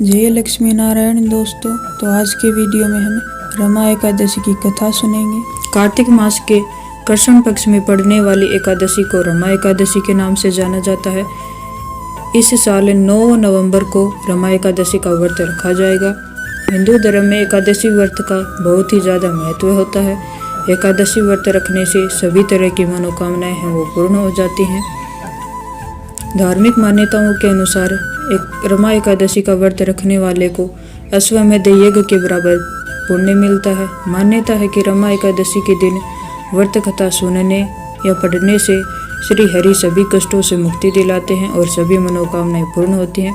जय लक्ष्मी नारायण दोस्तों। तो आज के वीडियो में हम रमा एकादशी की कथा सुनेंगे। कार्तिक मास के कृष्ण पक्ष में पड़ने वाली एकादशी को रमा एकादशी के नाम से जाना जाता है। इस साल 9 नवंबर को रमा एकादशी का व्रत रखा जाएगा। हिंदू धर्म में एकादशी व्रत का बहुत ही ज़्यादा महत्व होता है। एकादशी व्रत रखने से सभी तरह की मनोकामनाएं हैं वो पूर्ण हो जाती हैं। धार्मिक मान्यताओं के अनुसार रमा एकादशी का व्रत रखने वाले को अश्वमेध यज्ञ के बराबर पुण्य मिलता है। मान्यता है कि रमा एकादशी के दिन व्रत कथा सुनने या पढ़ने से श्री हरि सभी कष्टों से मुक्ति दिलाते हैं और सभी मनोकामनाएं पूर्ण होती हैं।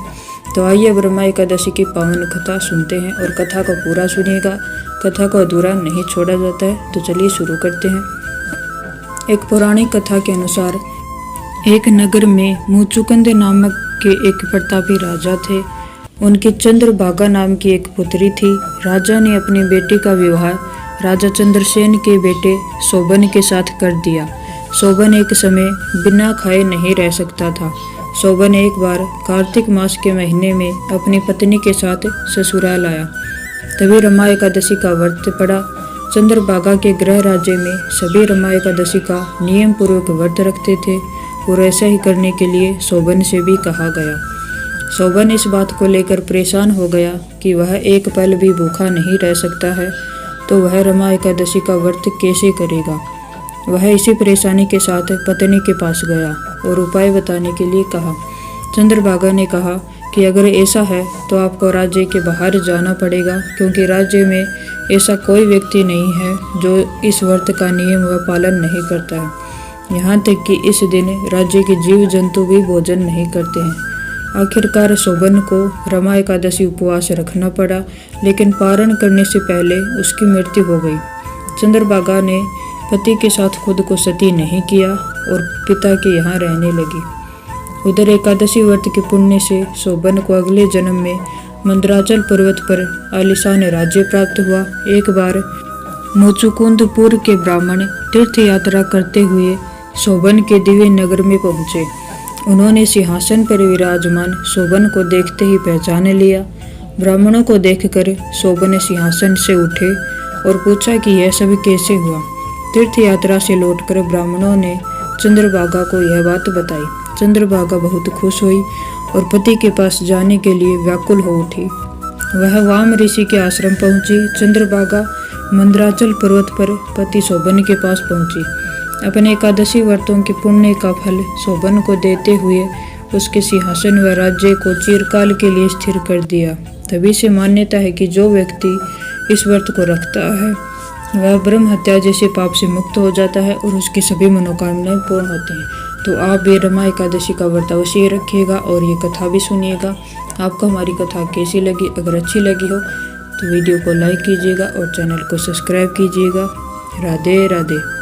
तो आइए अब रमा एकादशी की पावन कथा सुनते हैं और कथा को पूरा सुनिएगा। कथा को अधूरा नहीं छोड़ा जाता है। तो चलिए शुरू करते हैं। एक पौराणिक कथा के अनुसार एक नगर में मुचुकुंद नामक के एक प्रतापी राजा थे। उनकी चंद्रभागा नाम की एक पुत्री थी। राजा ने अपनी बेटी का विवाह राजा चंद्रसेन के बेटे शोभन के साथ कर दिया। शोभन एक समय बिना खाए नहीं रह सकता था। शोभन एक बार कार्तिक मास के महीने में अपनी पत्नी के साथ ससुराल आया। तभी रमा एकादशी का व्रत पड़ा। चंद्रभागा के गृह राज्य में सभी रमा एकादशी का नियम पूर्वक व्रत रखते थे और ऐसा ही करने के लिए शोभन से भी कहा गया। शोभन इस बात को लेकर परेशान हो गया कि वह एक पल भी भूखा नहीं रह सकता है, तो वह रमा एकादशी का व्रत कैसे करेगा। वह इसी परेशानी के साथ पत्नी के पास गया और उपाय बताने के लिए कहा। चंद्रभागा ने कहा कि अगर ऐसा है तो आपको राज्य के बाहर जाना पड़ेगा, क्योंकि राज्य में ऐसा कोई व्यक्ति नहीं है जो इस व्रत का नियम व पालन नहीं करता है। यहाँ तक कि इस दिन राज्य के जीव जंतु भी भोजन नहीं करते हैं। आखिरकार शोभन को रमा एकादशी उपवास रखना पड़ा, लेकिन पारण करने से पहले उसकी मृत्यु हो गई। चंद्रभागा ने पति के साथ खुद को सती नहीं किया और पिता के यहाँ रहने लगी। उधर एकादशी व्रत के पुण्य से शोभन को अगले जन्म में मंदराचल पर्वत पर आलीशान राज्य प्राप्त हुआ। एक बार मुचुकुंदपुर के ब्राह्मण तीर्थ यात्रा करते हुए शोभन के दिव्य नगर में पहुंचे। उन्होंने सिंहासन पर विराजमान शोभन को देखते ही पहचान लिया। ब्राह्मणों को देखकर शोभन सिंहासन से उठे और पूछा कि यह सब कैसे हुआ। तीर्थ यात्रा से लौटकर ब्राह्मणों ने चंद्रभागा को यह बात बताई। चंद्रभागा बहुत खुश हुई और पति के पास जाने के लिए व्याकुल हो उठी। वह वाम ऋषि के आश्रम पहुंची। चंद्रभागा मंदराचल पर्वत पर पति शोभन के पास पहुंची। अपने एकादशी व्रतों के पुण्य का फल शोभन को देते हुए उसके सिंहासन व राज्य को चिरकाल के लिए स्थिर कर दिया। तभी से मान्यता है कि जो व्यक्ति इस व्रत को रखता है वह ब्रह्म हत्या जैसे पाप से मुक्त हो जाता है और उसकी सभी मनोकामनाएं पूर्ण होती हैं। तो आप भी रमा एकादशी का व्रत अवश्य रखिएगा और ये कथा भी सुनिएगा। आपको हमारी कथा कैसी लगी? अगर अच्छी लगी हो तो वीडियो को लाइक कीजिएगा और चैनल को सब्सक्राइब कीजिएगा। राधे राधे।